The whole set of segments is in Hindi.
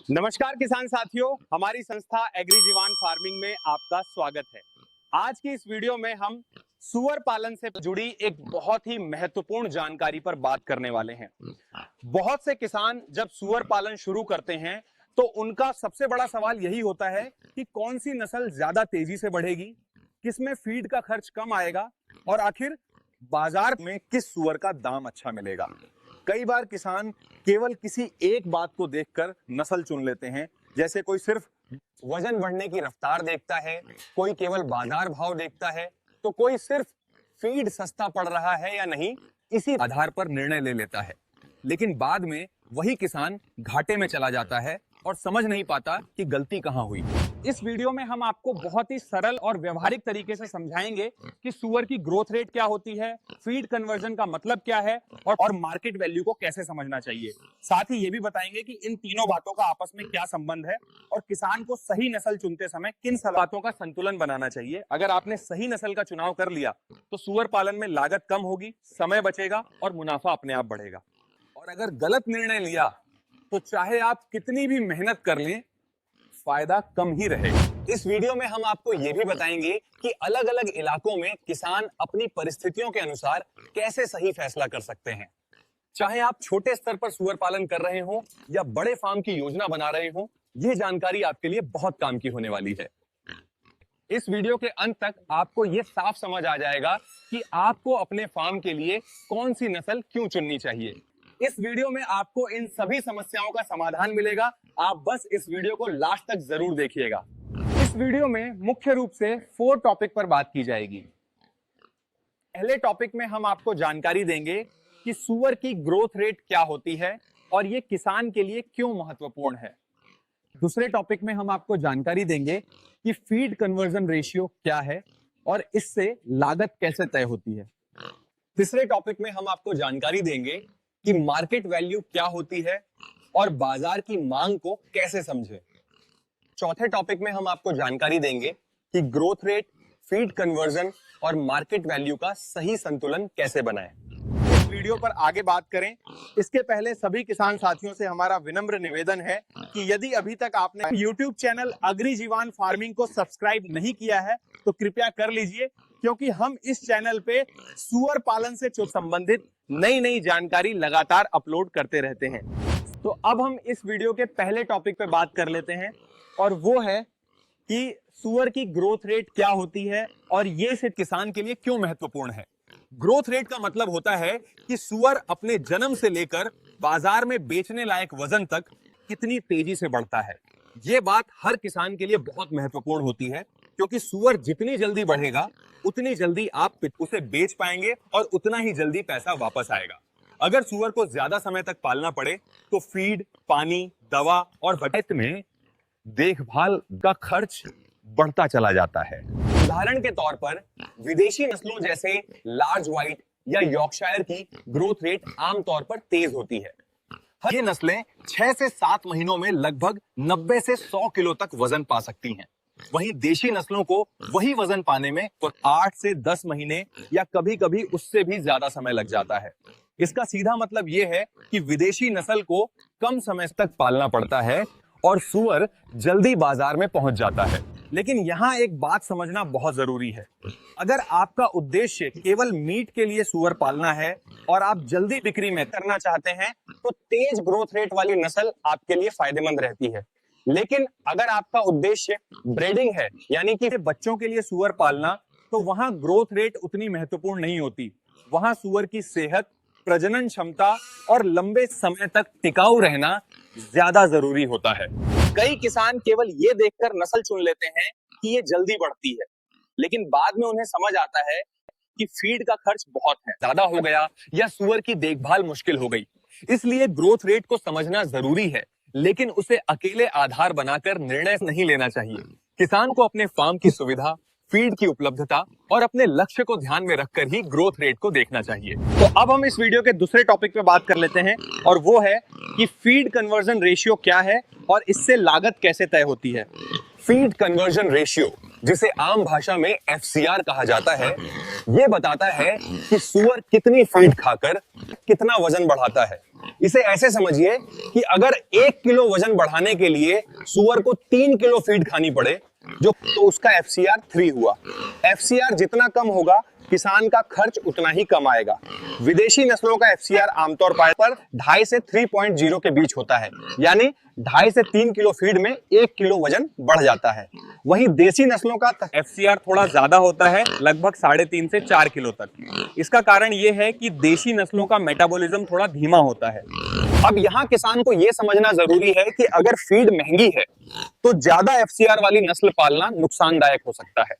नमस्कार किसान साथियों, हमारी संस्था एग्रीजीवान फार्मिंग में आपका स्वागत है। आज की इस वीडियो में हम सुअर पालन से जुड़ी एक बहुत ही महत्वपूर्ण जानकारी पर बात करने वाले हैं। बहुत से किसान जब सुअर पालन शुरू करते हैं तो उनका सबसे बड़ा सवाल यही होता है कि कौन सी नस्ल ज्यादा तेजी से बढ़ेगी, किसमें फीड का खर्च कम आएगा और आखिर बाजार में किस सुअर का दाम अच्छा मिलेगा। कई बार किसान केवल किसी एक बात को देखकर नस्ल चुन लेते हैं, जैसे कोई सिर्फ वजन बढ़ने की रफ्तार देखता है, कोई केवल बाजार भाव देखता है, तो कोई सिर्फ फीड सस्ता पड़ रहा है या नहीं, इसी आधार पर निर्णय ले लेता है। लेकिन बाद में वही किसान घाटे में चला जाता है और समझ नहीं पाता कि गलती कहां हुई। इस वीडियो में हम आपको बहुत ही सरल और व्यवहारिक तरीके से समझाएंगे कि सुअर की ग्रोथ रेट क्या होती है, फीड कन्वर्जन का मतलब क्या है और मार्केट वैल्यू को कैसे समझना चाहिए। साथ ही ये भी बताएंगे कि इन तीनों बातों का आपस में क्या संबंध है और किसान को सही नस्ल चुनते समय किन बातों का संतुलन बनाना चाहिए। अगर आपने सही नस्ल का चुनाव कर लिया तो सुअर पालन में लागत कम होगी, समय बचेगा और मुनाफा अपने आप बढ़ेगा। और अगर गलत निर्णय लिया तो चाहे आप कितनी भी मेहनत कर लें, फायदा कम ही रहेगा। इस वीडियो में हम आपको यह भी बताएंगे कि अलग अलग इलाकों में किसान अपनी परिस्थितियों के अनुसार कैसे सही फैसला कर सकते हैं। चाहे आप छोटे स्तर पर सुअर पालन कर रहे हो या बड़े फार्म की योजना बना रहे हो, यह जानकारी आपके लिए बहुत काम की होने वाली है। इस वीडियो के अंत तक आपको यह साफ समझ आ जाएगा कि आपको अपने फार्म के लिए कौन सी नस्ल क्यों चुननी चाहिए। इस वीडियो में आपको इन सभी समस्याओं का समाधान मिलेगा। आप बस इस वीडियो को लास्ट तक जरूर देखिएगा। इस वीडियो में मुख्य रूप से 4 टॉपिक पर बात की जाएगी। पहले टॉपिक में हम आपको जानकारी देंगे कि सुअर की ग्रोथ रेट क्या होती है और ये किसान के लिए क्यों महत्वपूर्ण है। दूसरे टॉपिक में हम आपको जानकारी देंगे कि फीड कन्वर्जन रेशियो क्या है और इससे लागत कैसे तय होती है। तीसरे टॉपिक में हम आपको जानकारी देंगे कि मार्केट वैल्यू क्या होती है और बाजार की मांग को कैसे समझें। चौथे टॉपिक में हम आपको जानकारी देंगे कि ग्रोथ रेट, फीड कन्वर्जन और मार्केट वैल्यू का सही संतुलन कैसे बनाएं। इस वीडियो पर आगे बात करें इसके पहले सभी किसान साथियों से हमारा विनम्र निवेदन है कि यदि अभी तक आपने YouTube चैनल एग्रीजीवान फार्मिंग को सब्सक्राइब नहीं किया है तो कृपया कर लीजिए, क्योंकि हम इस चैनल पे सुअर पालन से संबंधित नई जानकारी लगातार अपलोड करते रहते हैं। तो अब हम इस वीडियो के पहले टॉपिक पे बात कर लेते हैं और वो है कि सुअर की ग्रोथ रेट क्या होती है और ये सिर्फ किसान के लिए क्यों महत्वपूर्ण है। ग्रोथ रेट का मतलब होता है कि सुअर अपने जन्म से लेकर बाजार में बेचने लायक वजन तक कितनी तेजी से बढ़ता है। ये बात हर किसान के लिए बहुत महत्वपूर्ण होती है, क्योंकि सुअर जितनी जल्दी बढ़ेगा उतनी जल्दी आप उसे बेच पाएंगे और उतना ही जल्दी पैसा वापस आएगा। अगर सुअर को ज्यादा समय तक पालना पड़े तो फीड, पानी, दवा और बचत में देखभाल का खर्च बढ़ता चला जाता है। उदाहरण के तौर पर विदेशी नस्लों जैसे लार्ज व्हाइट या यॉर्कशायर की ग्रोथ रेट आमतौर पर तेज होती है। ये नस्लें 6 से 7 महीनों में लगभग 90 से 100 किलो तक वजन पा सकती हैं। वहीं देशी नस्लों को वही वजन पाने में 8 से 10 महीने या कभी-कभी उससे भी ज्यादा समय लग जाता है। इसका सीधा मतलब यह है कि विदेशी नस्ल को कम समय तक पालना पड़ता है और सुअर जल्दी बाजार में पहुंच जाता है। लेकिन यहाँ एक बात समझना बहुत जरूरी है। अगर आपका उद्देश्य केवल मीट के लिए सुअर पालना है और आप जल्दी बिक्री में करना चाहते हैं तो तेज ग्रोथ रेट वाली नस्ल आपके लिए फायदेमंद रहती है। लेकिन अगर आपका उद्देश्य ब्रीडिंग है, यानी कि बच्चों के लिए सुअर पालना, तो वहां ग्रोथ रेट उतनी महत्वपूर्ण नहीं होती। वहां सुअर की सेहत, प्रजनन क्षमता और लंबे समय तक टिकाऊ रहना ज्यादा जरूरी होता है। कई किसान केवल ये देखकर नस्ल चुन लेते हैं कि ये जल्दी बढ़ती है, लेकिन बाद में उन्हें समझ आता है कि फीड का खर्च बहुत है, ज्यादा हो गया या सुअर की देखभाल मुश्किल हो गई। इसलिए ग्रोथ रेट को समझना जरूरी है, लेकिन उसे अकेले आधार बनाकर निर्णय नहीं लेना चाहिए। किसान को अपने फार्म की सुविधा, फीड की उपलब्धता और अपने लक्ष्य को ध्यान में रखकर ही ग्रोथ रेट को देखना चाहिए। तो अब हम इस वीडियो के दूसरे टॉपिक पे बात कर लेते हैं और वो है कि फीड कन्वर्जन रेशियो क्या है और इससे लागत कैसे तय होती है। फीड कन्वर्जन रेशियो जिसे आम भाषा में FCR कहा जाता है, ये बताता है कि सूअर कितनी फीड खाकर कितना वजन बढ़ाता है। इसे ऐसे समझिए कि अगर 1 किलो वजन बढ़ाने के लिए सूअर को 3 किलो फीड खानी पड़े, तो उसका FCR 3 हुआ। FCR जितना कम होगा, किसान का खर्च उतना ही कम आएगा। विदेशी नस्लों का FCR आमतौर पर 2.5 से 3.0 के बीच होता है, यानी 2.5 से 3 किलो फीड में 1 किलो वजन बढ़ जाता है। वहीं देसी नस्लों का FCR थोड़ा ज्यादा होता है, लगभग 3.5 से 4 किलो तक। इसका कारण यह है कि देशी नस्लों का मेटाबॉलिज्म थोड़ा धीमा होता है। अब यहाँ किसान को यह समझना जरूरी है कि अगर फीड महंगी है तो ज्यादा FCR वाली नस्ल पालना नुकसानदायक हो सकता है।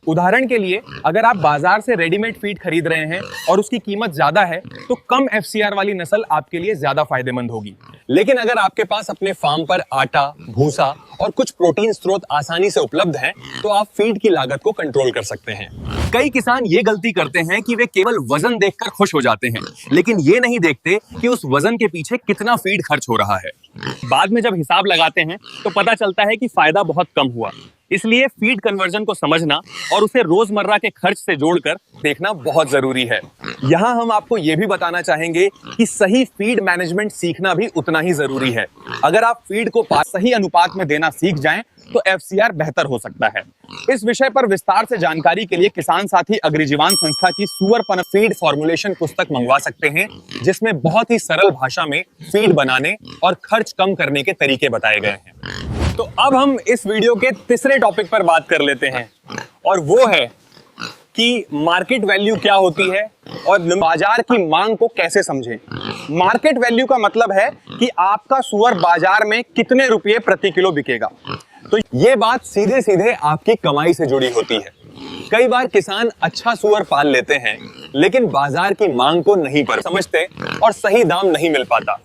उदाहरण के लिए, अगर आप बाजार से रेडीमेड फीड खरीद रहे हैं और उसकी कीमत ज्यादा है, तो कम FCR वाली नस्ल आपके लिए ज्यादा फायदेमंद होगी। लेकिन अगर आपके पास अपने फार्म पर आटा, भूसा और कुछ प्रोटीन स्रोत आसानी से उपलब्ध हैं, तो आप फीड की लागत को कंट्रोल कर सकते हैं। कई किसान ये गलती करते हैं कि वे केवल वजन देखकर खुश हो जाते हैं, लेकिन ये नहीं देखते कि उस वजन के पीछे कितना फीड खर्च हो रहा है। बाद में जब हिसाब लगाते हैं तो पता चलता है कि फायदा बहुत कम हुआ। इसलिए फीड कन्वर्जन को समझना और उसे रोजमर्रा के खर्च से जोड़कर देखना बहुत जरूरी है। यहाँ हम आपको यह भी बताना चाहेंगे कि सही फीड मैनेजमेंट सीखना भी उतना ही जरूरी है। अगर आप फीड को सही अनुपात में देना सीख जाएं, तो FCR बेहतर हो सकता है। इस विषय पर विस्तार से जानकारी के लिए किसान साथी अग्रिजीवान संस्था की सुअरपन फीड फॉर्मुलेशन पुस्तक मंगवा सकते हैं, जिसमें बहुत ही सरल भाषा में फीड बनाने और खर्च कम करने के तरीके बताए गए हैं। तो अब हम इस वीडियो के तीसरे टॉपिक पर बात कर लेते हैं, और वो है कि मार्केट वैल्यू क्या होती है और बाजार की मांग को कैसे समझें। मार्केट वैल्यू का मतलब है कि आपका सूअर बाजार में कितने रुपये प्रति किलो बिकेगा। तो ये बात सीधे सीधे आपकी कमाई से जुड़ी होती है। कई बार किसान अच्छा सूअर पाल लेते हैं, लेकिन बाजार की मांग को नहीं पर समझते और सही दाम नहीं मिल पाता।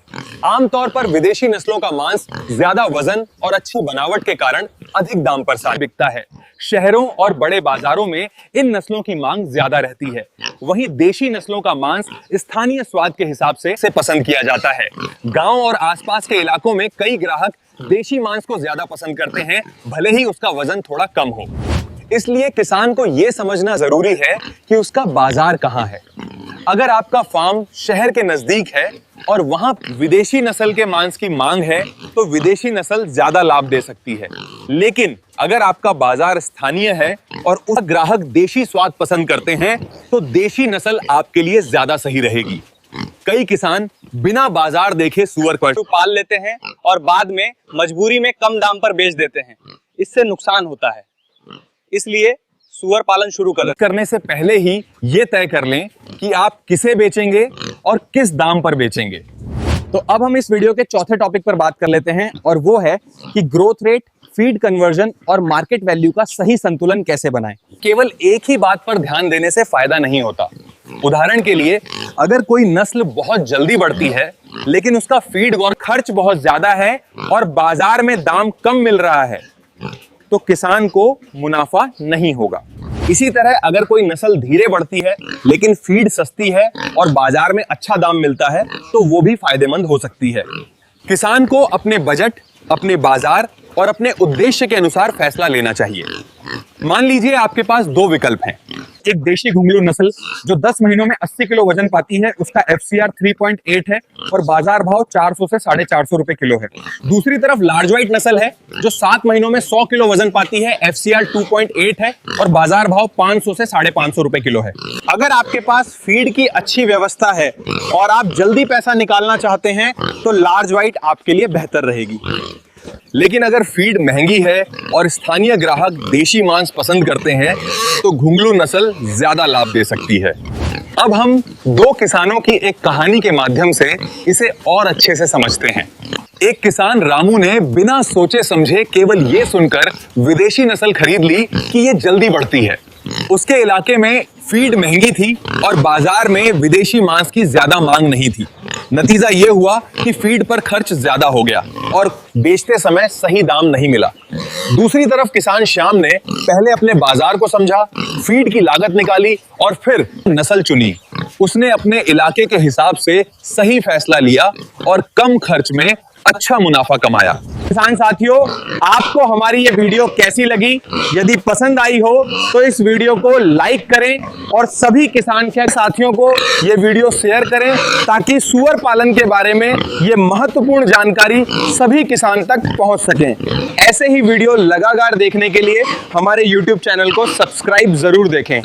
आमतौर पर विदेशी नस्लों का मांस ज्यादा वजन और अच्छी बनावट के कारण अधिक दाम पर बिकता है। शहरों और बड़े बाजारों में इन नस्लों की मांग ज्यादा रहती है। वहीं देशी नस्लों का मांस स्थानीय स्वाद के हिसाब से पसंद किया जाता है। गांव और आसपास के इलाकों में कई ग्राहक देशी मांस को ज्यादा पसंद करते हैं, भले ही उसका वजन थोड़ा कम हो। इसलिए किसान को यह समझना जरूरी है कि उसका बाजार कहां है। अगर आपका फार्म शहर के नजदीक है और वहां विदेशी नस्ल के मांस की मांग है, तो विदेशी नस्ल ज्यादा लाभ दे सकती है। लेकिन अगर आपका बाजार स्थानीय है और उस ग्राहक देशी स्वाद पसंद करते हैं, तो देशी नस्ल आपके लिए ज्यादा सही रहेगी। कई किसान बिना बाजार देखे सूअर को पाल लेते हैं और बाद में मजबूरी में कम दाम पर बेच देते हैं। इससे नुकसान होता है। इसलिए सूअर पालन शुरू करने से पहले ही ये तय कर लें कि आप किसे बेचेंगे और किस दाम पर बेचेंगे। तो अब हम इस वीडियो के चौथे टॉपिक पर बात कर लेते हैं, और वो है कि ग्रोथ रेट, फीड कन्वर्जन और मार्केट वैल्यू का सही संतुलन कैसे बनाएं। केवल एक ही बात पर ध्यान देने से फायदा नहीं होता। उदाहरण के लिए, अगर कोई नस्ल बहुत जल्दी बढ़ती है लेकिन उसका फीड और खर्च बहुत ज्यादा है और बाजार में दाम कम मिल रहा है, तो किसान को मुनाफा नहीं होगा। इसी तरह अगर कोई नस्ल धीरे बढ़ती है लेकिन फीड सस्ती है और बाजार में अच्छा दाम मिलता है, तो वो भी फायदेमंद हो सकती है। किसान को अपने बजट, अपने बाजार और अपने उद्देश्य के अनुसार फैसला लेना चाहिए। मान लीजिए आपके पास दो विकल्प हैं। एक देशी घुंगरू नस्ल जो 10 महीनों में 80 किलो वजन पाती है, उसका FCR 3.8 है और बाजार भाव 400 से 450 रुपए किलो है। दूसरी तरफ लार्ज व्हाइट नस्ल है जो 7 महीनों में 100 किलो वजन पाती है, FCR 2.8 है और बाजार भाव 500 से 550 रुपए किलो है। अगर आपके पास फीड की अच्छी व्यवस्था है और आप जल्दी पैसा निकालना चाहते हैं, तो लार्ज व्हाइट आपके लिए बेहतर रहेगी। लेकिन अगर फीड महंगी है और स्थानीय ग्राहक देशी मांस पसंद करते हैं, तो घुंगरू नस्ल ज्यादा लाभ दे सकती है। अब हम दो किसानों की एक कहानी के माध्यम से इसे और अच्छे से समझते हैं। एक किसान रामू ने बिना सोचे समझे केवल ये सुनकर विदेशी नस्ल खरीद ली कि ये जल्दी बढ़ती है। उसके इलाके में फीड महंगी थी और बाजार में विदेशी मांस की ज्यादा मांग नहीं थी। नतीजा यह हुआ कि फीड पर खर्च ज्यादा हो गया और बेचते समय सही दाम नहीं मिला। दूसरी तरफ किसान श्याम ने पहले अपने बाजार को समझा, फीड की लागत निकाली और फिर नस्ल चुनी। उसने अपने इलाके के हिसाब से सही फैसला लिया और कम खर्च में अच्छा मुनाफा कमाया। किसान साथियों, आपको हमारी ये वीडियो कैसी लगी? यदि पसंद आई हो तो इस वीडियो को लाइक करें और सभी किसान के साथियों को ये वीडियो शेयर करें ताकि सूअर पालन के बारे में ये महत्वपूर्ण जानकारी सभी किसान तक पहुंच सके। ऐसे ही वीडियो लगातार देखने के लिए हमारे YouTube चैनल को सब्सक्राइब जरूर देखें।